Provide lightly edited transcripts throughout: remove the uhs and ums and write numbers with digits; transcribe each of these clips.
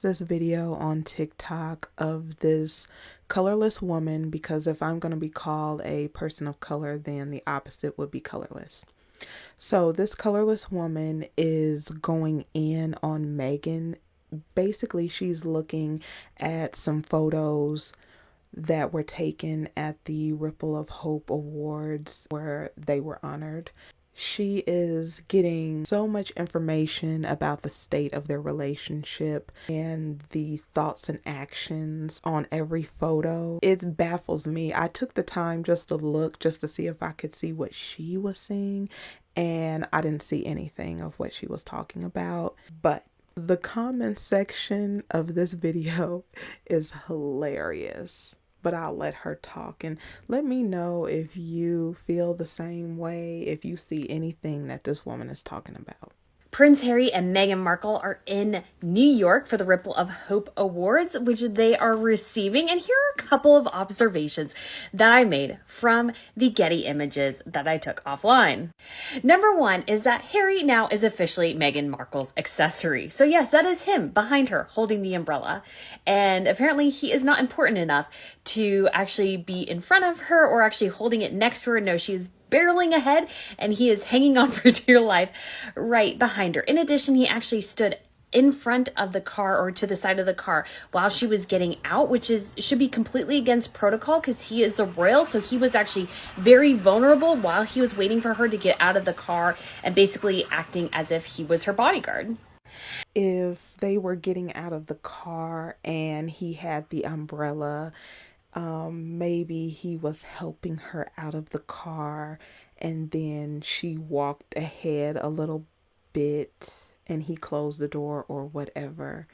noticed this video on TikTok of this colorless woman, because if I'm going to be called a person of color, then the opposite would be colorless. So this colorless woman is going in on Meghan. Basically, she's looking at some photos that were taken at the Ripple of Hope Awards where they were honored. She is getting so much information about the state of their relationship and the thoughts and actions on every photo. It baffles me. I took the time just to look, just to see if I could see what she was seeing, and I didn't see anything of what she was talking about. But the comment section of this video is hilarious. But I'll let her talk and let me know if you feel the same way, if you see anything that this woman is talking about. Prince Harry and Meghan Markle are in New York for the Ripple of Hope Awards, which they are receiving. And here are a couple of observations that I made from the Getty images that I took offline. Number one is that Harry now is officially Meghan Markle's accessory. So yes, that is him behind her holding the umbrella. And apparently he is not important enough to actually be in front of her or actually holding it next to her. No, she is barreling ahead and he is hanging on for dear life right behind her. In addition, he actually stood in front of the car or to the side of the car while she was getting out, which should be completely against protocol because he is a royal. So he was actually very vulnerable while he was waiting for her to get out of the car and basically acting as if he was her bodyguard. If they were getting out of the car and he had the umbrella, maybe he was helping her out of the car and then she walked ahead a little bit and he closed the door or whatever,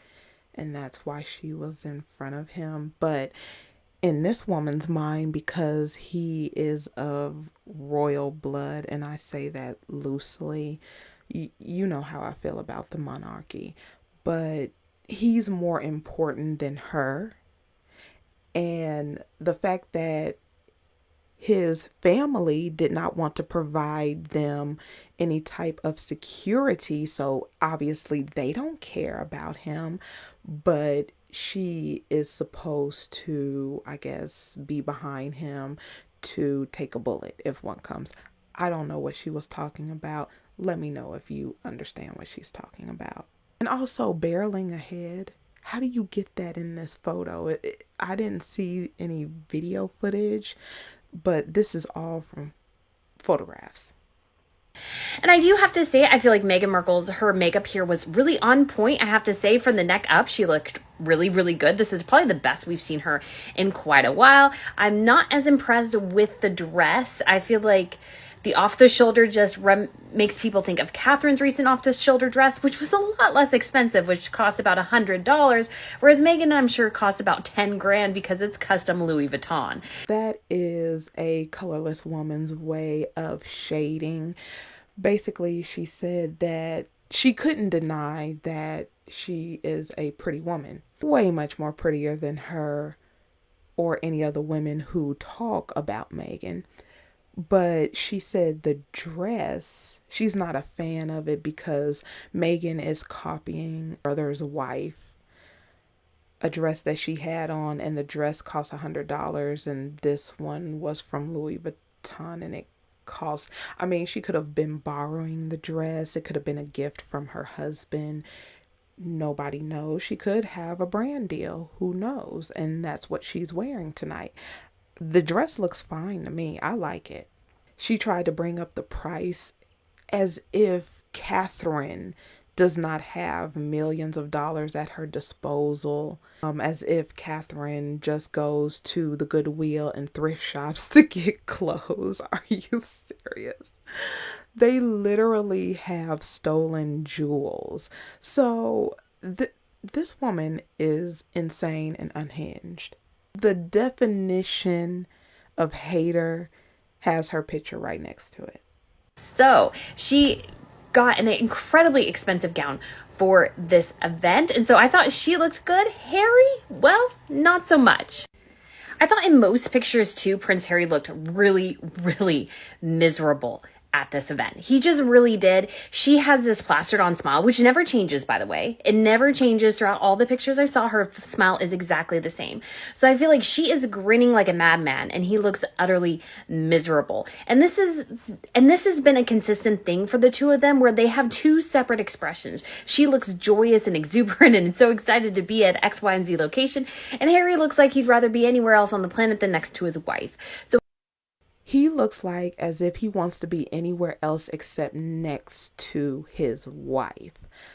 and that's why she was in front of him. But in this woman's mind, because he is of royal blood, and I say that loosely, you know how I feel about the monarchy, but he's more important than her. And the fact that his family did not want to provide them any type of security, so obviously they don't care about him, but she is supposed to, I guess, be behind him to take a bullet if one comes. I don't know what she was talking about. Let me know if you understand what she's talking about. And also barreling ahead. How do you get that in this photo? I didn't see any video footage, but this is all from photographs. And I do have to say, I feel like Meghan Markle's, her makeup here was really on point. I have to say, from the neck up, she looked really, really good. This is probably the best we've seen her in quite a while. I'm not as impressed with the dress. I feel like the off-the-shoulder just makes people think of Catherine's recent off-the-shoulder dress, which was a lot less expensive, which cost about $100, whereas Meghan, I'm sure, cost about 10 grand because it's custom Louis Vuitton. That is a colorless woman's way of shading. Basically, she said that she couldn't deny that she is a pretty woman, way much more prettier than her or any other women who talk about Meghan. But she said the dress, she's not a fan of it because Meghan is copying her brother's wife, a dress that she had on, and the dress cost $100, and this one was from Louis Vuitton, and it cost, I mean, she could have been borrowing the dress. It could have been a gift from her husband. Nobody knows. She could have a brand deal. Who knows? And that's what she's wearing tonight. The dress looks fine to me. I like it. She tried to bring up the price as if Catherine does not have millions of dollars at her disposal, as if Catherine just goes to the Goodwill and thrift shops to get clothes. Are you serious? They literally have stolen jewels. So this woman is insane and unhinged. The definition of hater has her picture right next to it. So she got an incredibly expensive gown for this event, and so I thought she looked good. Harry, well, not so much. I thought in most pictures too, Prince Harry looked really, really miserable. at this event. He just really did. She has this plastered on smile, which never changes, by the way. It never changes throughout all the pictures I saw. Her smile is exactly the same. So I feel like she is grinning like a madman and he looks utterly miserable. And this has been a consistent thing for the two of them where they have two separate expressions. She looks joyous and exuberant and so excited to be at X, Y, and Z location. And Harry looks like he'd rather be anywhere else on the planet than next to his wife. So He looks like as if he wants to be anywhere else except next to his wife.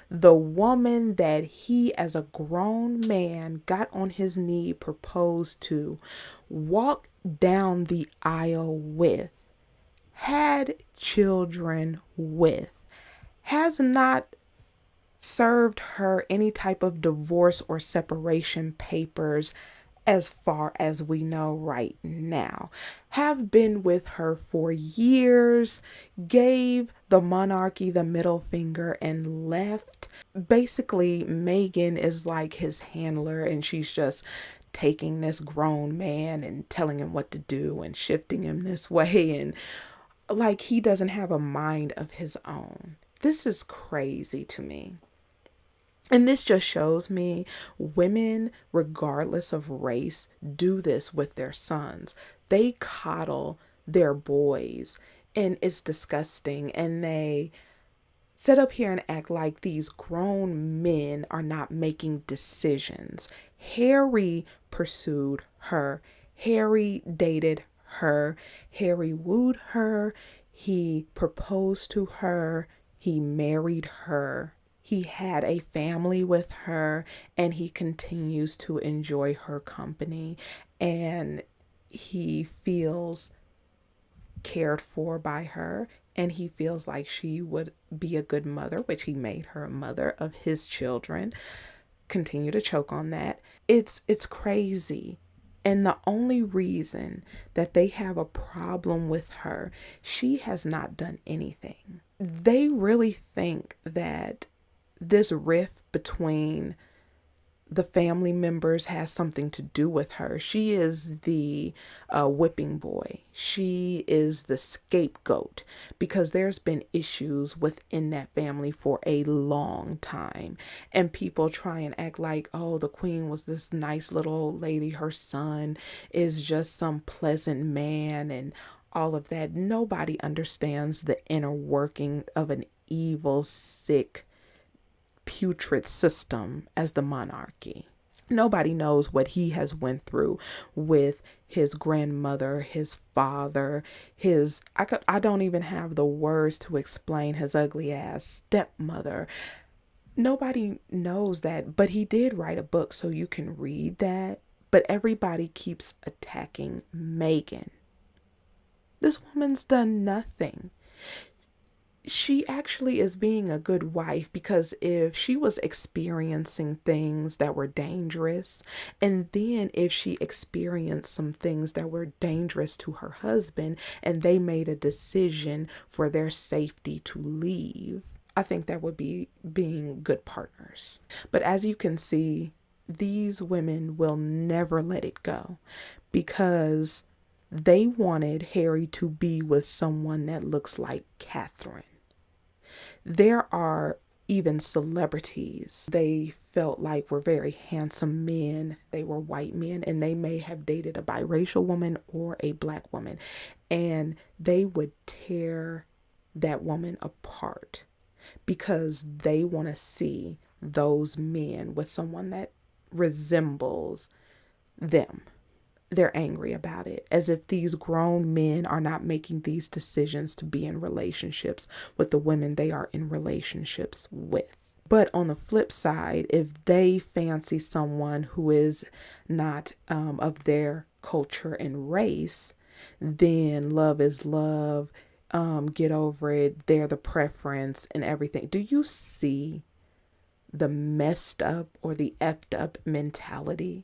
The woman that he, as a grown man, got on his knee, proposed to, walked down the aisle with, had children with, has not served her any type of divorce or separation papers as far as we know right now, have been with her for years, gave the monarchy the middle finger and left. Basically, Meghan is like his handler and she's just taking this grown man and telling him what to do and shifting him this way, and like he doesn't have a mind of his own. This is crazy to me. And this just shows me women, regardless of race, do this with their sons. They coddle their boys, and it's disgusting. And they sit up here and act like these grown men are not making decisions. Harry pursued her, Harry dated her, Harry wooed her, he proposed to her, he married her. He had a family with her and he continues to enjoy her company, and he feels cared for by her, and he feels like she would be a good mother, which he made her a mother of his children. Continue to choke on that. It's crazy. And the only reason that they have a problem with her, she has not done anything. They really think that this rift between the family members has something to do with her. She is the whipping boy. She is the scapegoat because there's been issues within that family for a long time. And people try and act like, oh, the queen was this nice little old lady. Her son is just some pleasant man and all of that. Nobody understands the inner working of an evil, sick, putrid system as the monarchy. Nobody knows what he has went through with his grandmother, his father, I don't even have the words to explain his ugly ass stepmother. Nobody knows that, but he did write a book so you can read that. But everybody keeps attacking Meghan. This woman's done nothing. She actually is being a good wife, because if she was experiencing things that were dangerous, and then if she experienced some things that were dangerous to her husband and they made a decision for their safety to leave, I think that would be being good partners. But as you can see, these women will never let it go because they wanted Harry to be with someone that looks like Catherine. There are even celebrities they felt like were very handsome men. They were white men and they may have dated a biracial woman or a black woman, and they would tear that woman apart because they want to see those men with someone that resembles them. They're angry about it, as if these grown men are not making these decisions to be in relationships with the women they are in relationships with. But on the flip side, if they fancy someone who is not of their culture and race, then love is love. Get over it. They're the preference and everything. Do you see the messed up or the effed up mentality?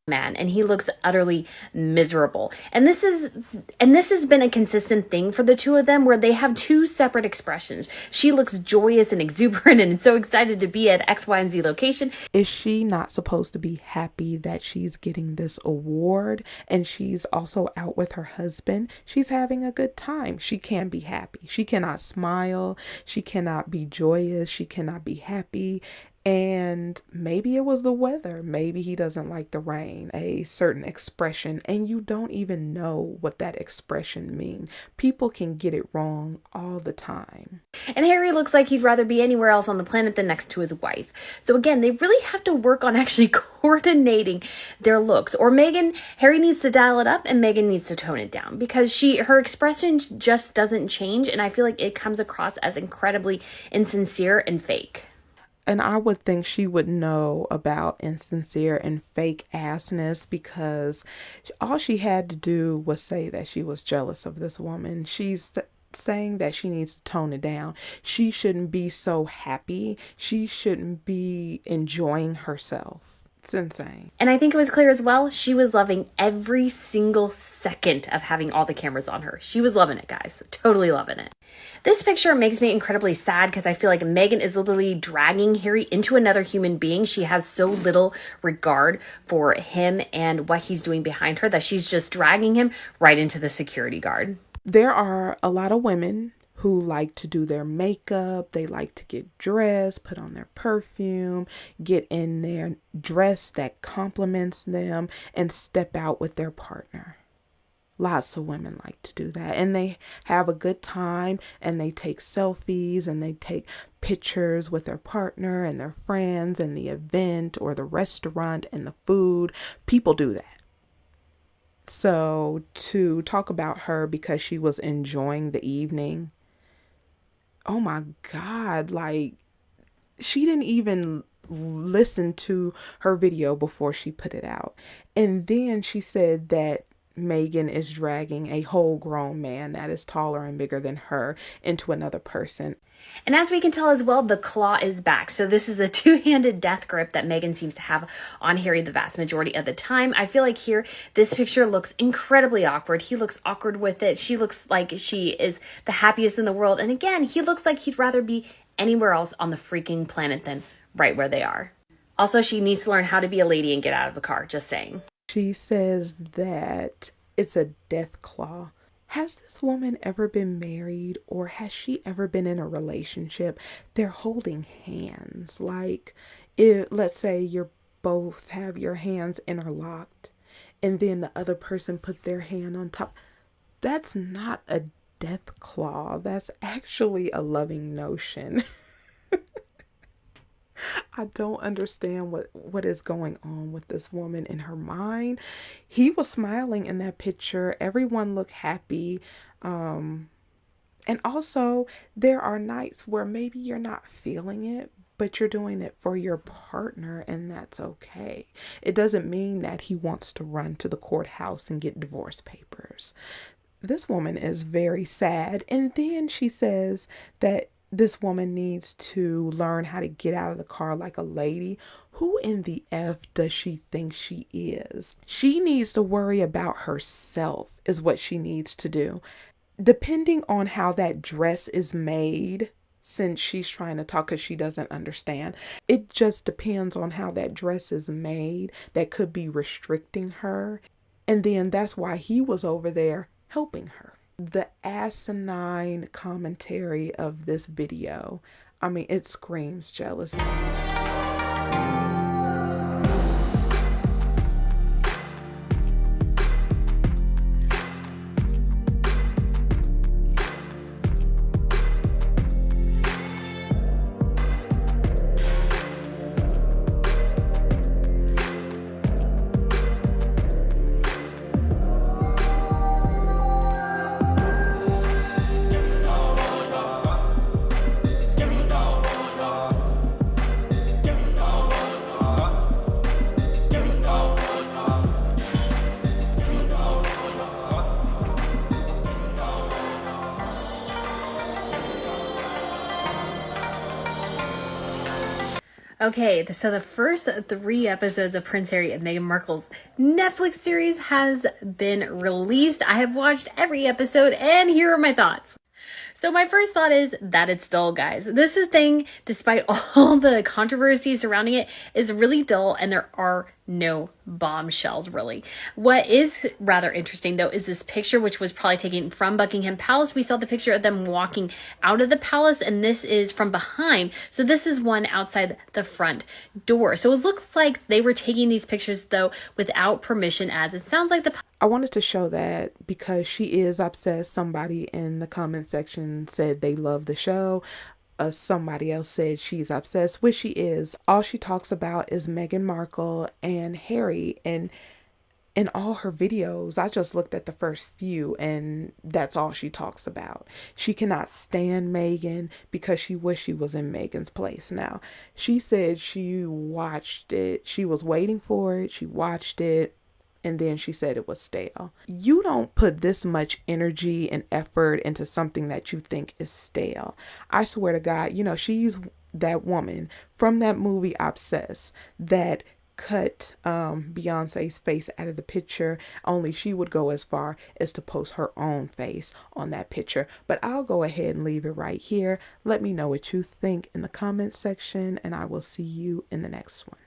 man, and he looks utterly miserable. And this has been a consistent thing for the two of them, where they have two separate expressions. She looks joyous and exuberant and so excited to be at X, Y, and Z location. Is she not supposed to be happy that she's getting this award and she's also out with her husband? She's having a good time. She can be happy. She cannot smile. She cannot be joyous. She cannot be happy. And maybe it was the weather. Maybe he doesn't like the rain, a certain expression, and you don't even know what that expression means. People can get it wrong all the time. And Harry looks like he'd rather be anywhere else on the planet than next to his wife. So again, they really have to work on actually coordinating their looks. Or Harry needs to dial it up and Meghan needs to tone it down, because her expression just doesn't change, and I feel like it comes across as incredibly insincere and fake. And I would think she would know about insincere and fake assness, because all she had to do was say that she was jealous of this woman. She's saying that she needs to tone it down. She shouldn't be so happy. She shouldn't be enjoying herself. It's insane. And I think it was clear as well, she was loving every single second of having all the cameras on her. She was loving it, guys. Totally loving it. This picture makes me incredibly sad, because I feel like Meghan is literally dragging Harry into another human being. She has so little regard for him and what he's doing behind her that she's just dragging him right into the security guard. There are a lot of women who like to do their makeup. They like to get dressed, put on their perfume, get in their dress that compliments them, and step out with their partner. Lots of women like to do that, and they have a good time, and they take selfies and they take pictures with their partner and their friends and the event or the restaurant and the food. People do that. So to talk about her because she was enjoying the evening, oh my God, like, she didn't even listen to her video before she put it out. And then she said that Meghan is dragging a whole grown man that is taller and bigger than her into another person. And as we can tell as well, the claw is back. So this is a two-handed death grip that Meghan seems to have on Harry the vast majority of the time. I feel like here, this picture looks incredibly awkward. He looks awkward with it. She looks like she is the happiest in the world. And again, he looks like he'd rather be anywhere else on the freaking planet than right where they are. Also, she needs to learn how to be a lady and get out of the car. Just saying. She says that it's a death claw. Has this woman ever been married, or has she ever been in a relationship? They're holding hands. Like, let's say you both have your hands interlocked and then the other person put their hand on top. That's not a death claw. That's actually a loving notion. I don't understand what is going on with this woman in her mind. He was smiling in that picture. Everyone looked happy. And also, there are nights where maybe you're not feeling it, but you're doing it for your partner, and that's okay. It doesn't mean that he wants to run to the courthouse and get divorce papers. This woman is very sad. And then she says that this woman needs to learn how to get out of the car like a lady. Who in the F does she think she is? She needs to worry about herself, is what she needs to do. Depending on how that dress is made, since she's trying to talk because she doesn't understand, it just depends on how that dress is made. That could be restricting her. And then that's why he was over there helping her. The asinine commentary of this video, I mean, it screams jealousy. Okay, so the first 3 episodes of Prince Harry and Meghan Markle's Netflix series has been released. I have watched every episode, and here are my thoughts. So my first thought is that it's dull, guys. This is thing, despite all the controversy surrounding it, is really dull, and there are no bombshells, really. What is rather interesting, though, is this picture, which was probably taken from Buckingham Palace. We saw the picture of them walking out of the palace, and this is from behind. So this is one outside the front door. So it looks like they were taking these pictures, though, without permission, as it sounds like the I wanted to show that because she is obsessed. Somebody in the comment section said they love the show. Somebody else said she's obsessed, which she is. All she talks about is Meghan Markle and Harry. And in all her videos, I just looked at the first few and that's all she talks about. She cannot stand Meghan because she wished she was in Meghan's place. Now, she said she watched it. She was waiting for it. She watched it, and then she said it was stale. You don't put this much energy and effort into something that you think is stale. I swear to God, she's that woman from that movie Obsessed that cut Beyonce's face out of the picture. Only she would go as far as to post her own face on that picture. But I'll go ahead and leave it right here. Let me know what you think in the comment section, and I will see you in the next one.